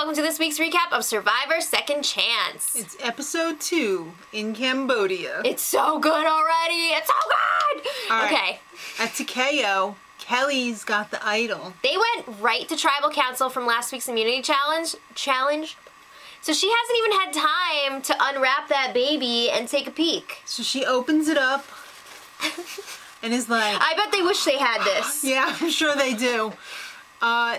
welcome to this week's recap of Survivor Second Chance. It's episode 2 in Cambodia. It's so good already. It's so good. All right. Okay. At Takeo, Kelly's got the idol. They went right to tribal council from last week's immunity challenge. So she hasn't even had time to unwrap that baby and take a peek. So she opens it up and is like... I bet they wish they had this. Yeah, I'm sure they do.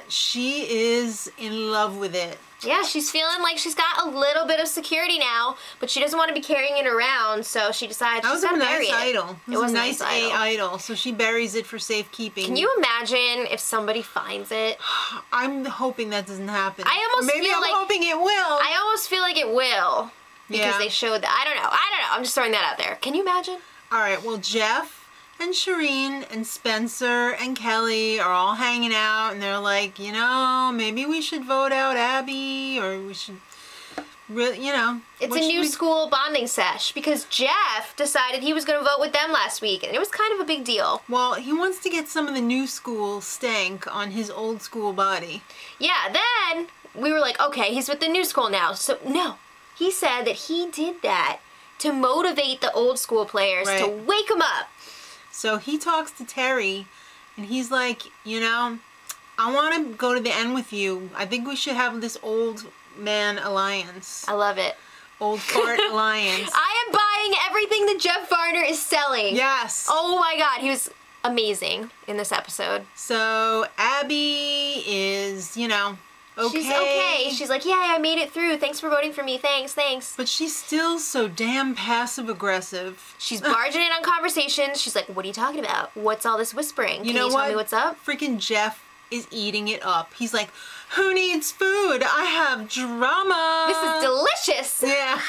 She is in love with it. Yeah, she's feeling like she's got a little bit of security now, but she doesn't want to be carrying it around, so she decides she's got to bury it. That was a nice idol. It was a nice idol, so she buries it for safekeeping. Can you imagine if somebody finds it? I'm hoping that doesn't happen. I'm hoping it will. I almost feel like it will, because they showed that. I don't know. I'm just throwing that out there. Can you imagine? All right, well, Jeff and Shireen and Spencer and Kelly are all hanging out, and they're like, you know, maybe we should vote out Abby, or we should, really, you know. It's a new school bonding sesh, because Jeff decided he was going to vote with them last week, and it was kind of a big deal. Well, he wants to get some of the new school stank on his old school body. Yeah, then we were like, okay, he's with the new school now. So, no, he said that he did that to motivate the old school players, to wake them up. So he talks to Terry, and he's like, you know, I want to go to the end with you. I think we should have this old man alliance. I love it. Old fart alliance. I am buying everything that Jeff Varner is selling. Yes. Oh my God, he was amazing in this episode. So Abby is, you know, okay. She's okay. She's like, yeah, I made it through. Thanks for voting for me. Thanks. But she's still so damn passive-aggressive. She's barging in on conversations. She's like, what are you talking about? What's all this whispering? Can you tell me what's up? Freaking Jeff is eating it up. He's like, who needs food? I have drama. This is delicious. Yeah.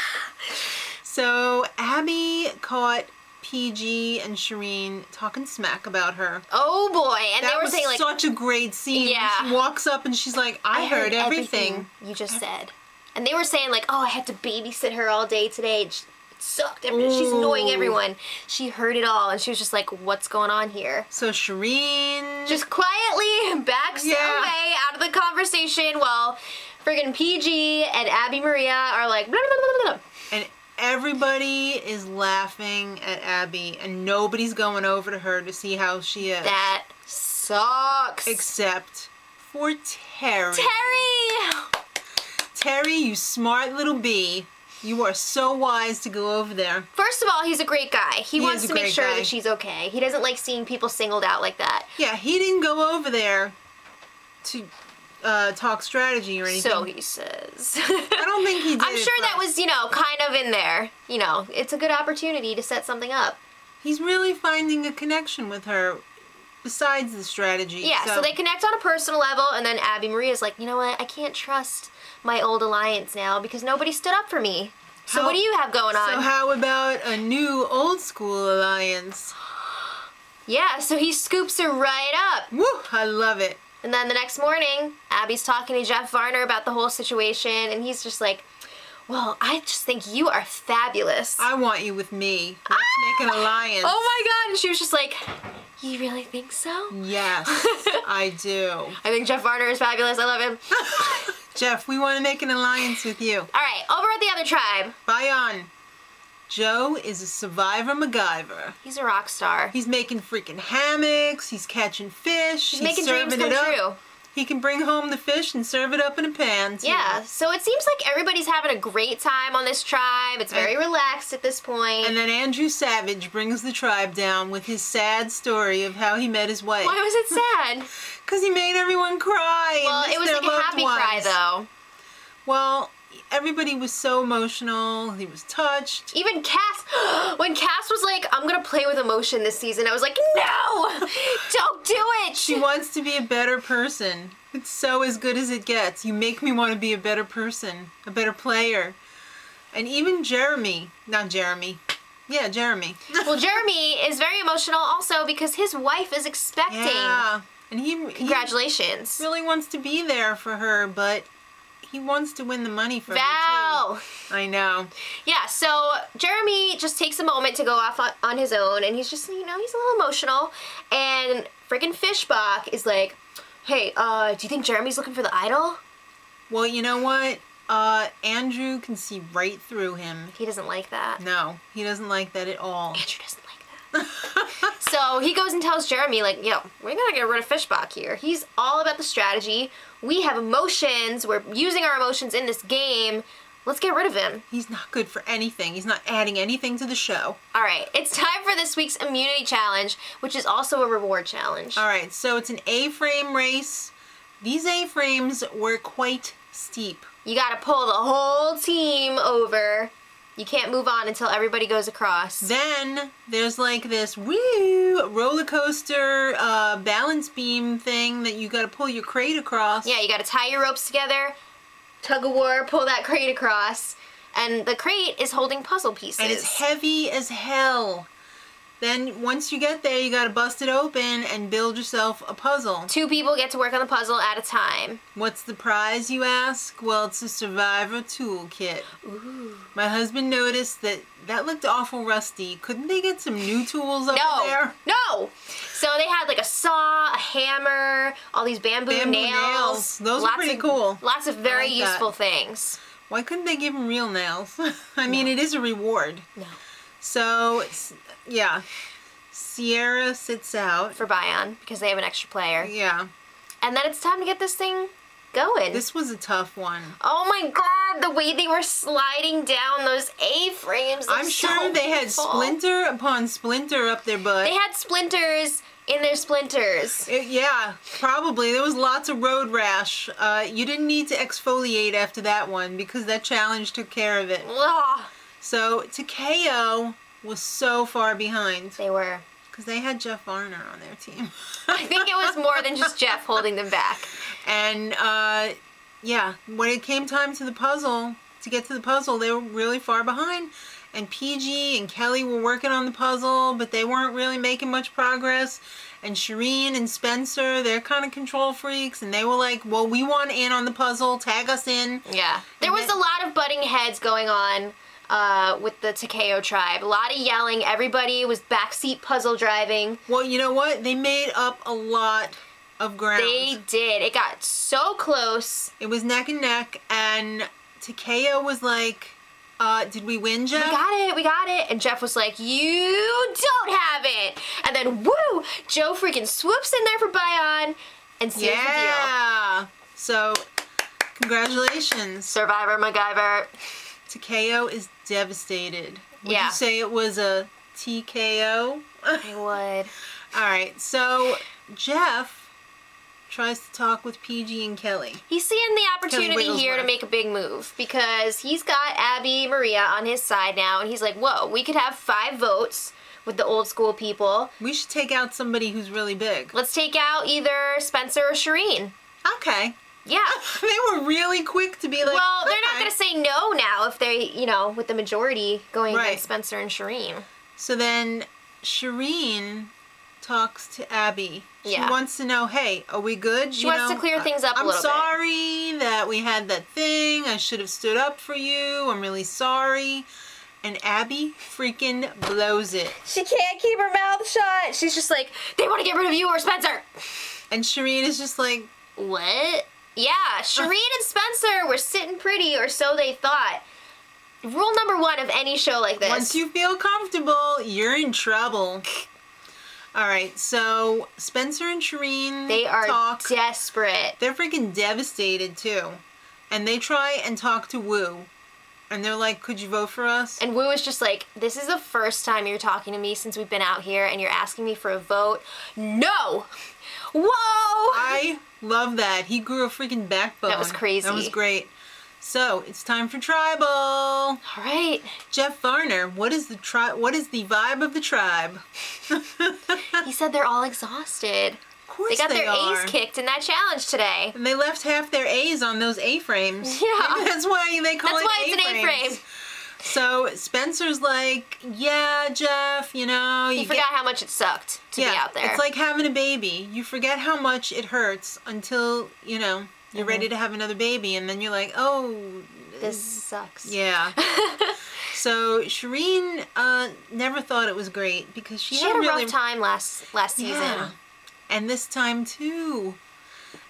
So Abby caught PG and Shireen talking smack about her. Oh boy. And that they were saying like... such a great scene. Yeah. She walks up and she's like, I heard everything you just said. And they were saying like, oh, I had to babysit her all day today. It sucked. She's annoying everyone. She heard it all and she was just like, what's going on here? So Shireen just quietly backs away out of the conversation while friggin' PG and Abby Maria are like, blah, blah, blah, blah. And everybody is laughing at Abby, and nobody's going over to her to see how she is. That sucks. Except for Terry. Terry, you smart little bee. You are so wise to go over there. First of all, he's a great guy. He wants to make sure that she's okay. He doesn't like seeing people singled out like that. Yeah, he didn't go over there to talk strategy or anything. So he says. I don't think he did. I'm sure that was, you know, kind of in there. You know, it's a good opportunity to set something up. He's really finding a connection with her besides the strategy. Yeah, so they connect on a personal level, and then Abby Maria's like, you know what, I can't trust my old alliance now because nobody stood up for me. So what do you have going on? So how about a new old school alliance? Yeah, so he scoops her right up. Woo, I love it. And then the next morning, Abby's talking to Jeff Varner about the whole situation, and he's just like, well, I just think you are fabulous. I want you with me. Let's make an alliance. Oh my God, and she was just like, you really think so? Yes, I do. I think Jeff Varner is fabulous. I love him. Jeff, we want to make an alliance with you. All right, over at the other tribe. Bayan. Joe is a survivor MacGyver. He's a rock star. He's making freaking hammocks. He's catching fish. He's making dreams come true. He can bring home the fish and serve it up in a pan, too. Yeah, so it seems like everybody's having a great time on this tribe. It's very relaxed at this point. And then Andrew Savage brings the tribe down with his sad story of how he met his wife. Why was it sad? Because he made everyone cry. Well, it was like a happy cry, though. Well, everybody was so emotional. He was touched. Even Cass, when Cass was like, I'm going to play with emotion this season, I was like, no, don't do it. She wants to be a better person. It's so as good as it gets. You make me want to be a better person, a better player. And even Jeremy, not Jeremy. Yeah, Jeremy. Well, Jeremy is very emotional also because his wife is expecting. Yeah. And congratulations. He really wants to be there for her, but he wants to win the money for Val. her too. I know. Yeah, so Jeremy just takes a moment to go off on his own, and he's just, you know, he's a little emotional. And friggin' Fishbach is like, hey, do you think Jeremy's looking for the idol? Well, you know what? Andrew can see right through him. He doesn't like that. No, he doesn't like that at all. Andrew doesn't like that. So he goes and tells Jeremy, like, yo, we're gonna get rid of Fishbach here. He's all about the strategy. We have emotions. We're using our emotions in this game. Let's get rid of him. He's not good for anything. He's not adding anything to the show. All right, it's time for this week's immunity challenge, which is also a reward challenge. All right, so it's an A-frame race. These A-frames were quite steep. You gotta pull the whole team over. You can't move on until everybody goes across. Then there's like this woo roller coaster balance beam thing that you gotta pull your crate across. Yeah, you gotta tie your ropes together, tug of war, pull that crate across, and the crate is holding puzzle pieces. And it's heavy as hell. Then once you get there, you gotta bust it open and build yourself a puzzle. 2 people get to work on the puzzle at a time. What's the prize, you ask? Well, it's a Survivor toolkit. Ooh. My husband noticed that looked awful rusty. Couldn't they get some new tools up there? No! So they had like a saw, a hammer, all these bamboo nails. Those are pretty cool. Lots of very like useful things. Why couldn't they give him real nails? I mean, it is a reward. No. So, yeah. Sierra sits out. For Bion, because they have an extra player. Yeah. And then it's time to get this thing going. This was a tough one. Oh my god, the way they were sliding down those A-frames. I'm sure they had splinter upon splinter up their butt. They had splinters in their splinters. Yeah, probably. There was lots of road rash. You didn't need to exfoliate after that one because that challenge took care of it. Ugh. So, Takeo was so far behind. They were. Because they had Jeff Varner on their team. I think it was more than just Jeff holding them back. And, yeah, when it came time to the puzzle, to get to the puzzle, they were really far behind. And PG and Kelly were working on the puzzle, but they weren't really making much progress. And Shireen and Spencer, they're kind of control freaks, and they were like, well, we want in on the puzzle, tag us in. Yeah. There was a lot of butting heads going on with the Takeo tribe. A lot of yelling. Everybody was backseat puzzle driving. Well, you know what? They made up a lot of ground. They did. It got so close. It was neck and neck, and Takeo was like, did we win, Jeff? We got it. And Jeff was like, you don't have it. And then, woo, Joe freaking swoops in there for Bion and seals the deal. Yeah. So, congratulations. Survivor MacGyver. Takeo is devastated. Would Yeah. you say it was a TKO? I would. Alright, so Jeff tries to talk with PG and Kelly. He's seeing the opportunity here to make a big move because he's got Abby Maria on his side now, and he's like, whoa, we could have 5 votes with the old school people. We should take out somebody who's really big. Let's take out either Spencer or Shireen. Okay. Yeah. They were really quick to be like, well, they're not okay. going to say no now if they, you know, with the majority going Right. against Spencer and Shireen. So then Shireen talks to Abby. She Yeah. wants to know, hey, are we good? She wants to clear things up a little bit. I'm sorry that we had that thing. I should have stood up for you. I'm really sorry. And Abby freaking blows it. She can't keep her mouth shut. She's just like, they want to get rid of you or Spencer. And Shireen is just like, What? Yeah, Shireen and Spencer were sitting pretty, or so they thought. Rule number 1 of any show like this. once you feel comfortable, you're in trouble. Alright, so Spencer and Shireen They are talk. desperate. They're freaking devastated too. And they try and talk to Wu. And they're like, could you vote for us? And Wu is just like, this is the first time you're talking to me since we've been out here, and you're asking me for a vote. No! Whoa! I love that. He grew a freaking backbone. That was crazy. That was great. So, it's time for Tribal. All right. Jeff Varner, what is the vibe of the tribe? He said they're all exhausted. Of course They got their are. A's kicked in that challenge today. And they left half their A's on those A-frames. Yeah. Maybe that's why they call That's it why it's an A-frames. A-frame. So Spencer's like, yeah, Jeff, you know. He forgot how much it sucked to be out there. It's like having a baby. You forget how much it hurts until, you know, you're ready to have another baby. And then you're like, oh. This sucks. Yeah. So Shireen never thought it was great because she She had a really rough time last season. Yeah. And this time too.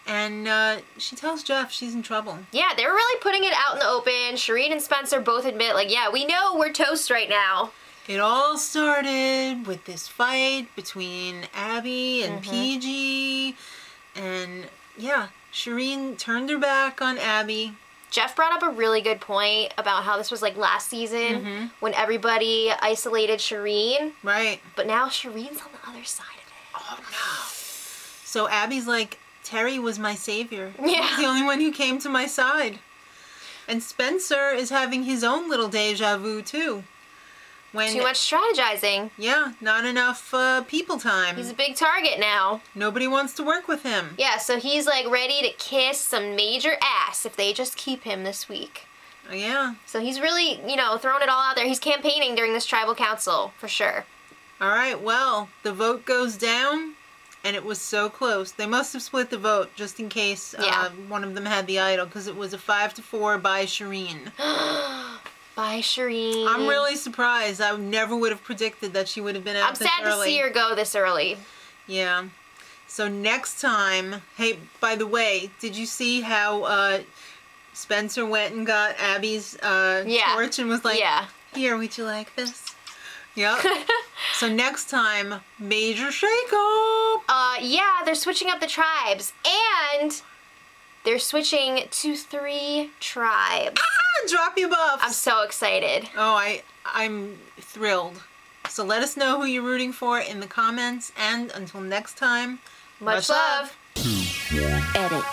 And she tells Jeff she's in trouble. Yeah, they were really putting it out in the open. Shireen and Spencer both admit, like, yeah, we know we're toast right now. It all started with this fight between Abby and PG. And, yeah, Shireen turned her back on Abby. Jeff brought up a really good point about how this was like last season when everybody isolated Shireen. Right. But now Shireen's on the other side of it. Oh, no. So Abby's like, Terry was my savior. Yeah. He's the only one who came to my side. And Spencer is having his own little deja vu, too. Too much strategizing. Yeah, not enough people time. He's a big target now. Nobody wants to work with him. Yeah, so he's like ready to kiss some major ass if they just keep him this week. Yeah. So he's really, you know, throwing it all out there. He's campaigning during this tribal council, for sure. All right, well, the vote goes down, and it was so close. They must have split the vote just in case one of them had the idol, because it was a 5-4 by Shireen. Bye, Shireen. I'm really surprised. I never would have predicted that she would have been out this early. I'm sad to see her go this early. Yeah. So next time, hey, by the way, did you see how Spencer went and got Abby's torch and was like, here, would you like this? Yep. So next time, major shake-up. Yeah, they're switching up the tribes. And they're switching to 3 tribes. Ah, drop your buffs. I'm so excited. Oh, I'm thrilled. So let us know who you're rooting for in the comments. And until next time, much love. Edit.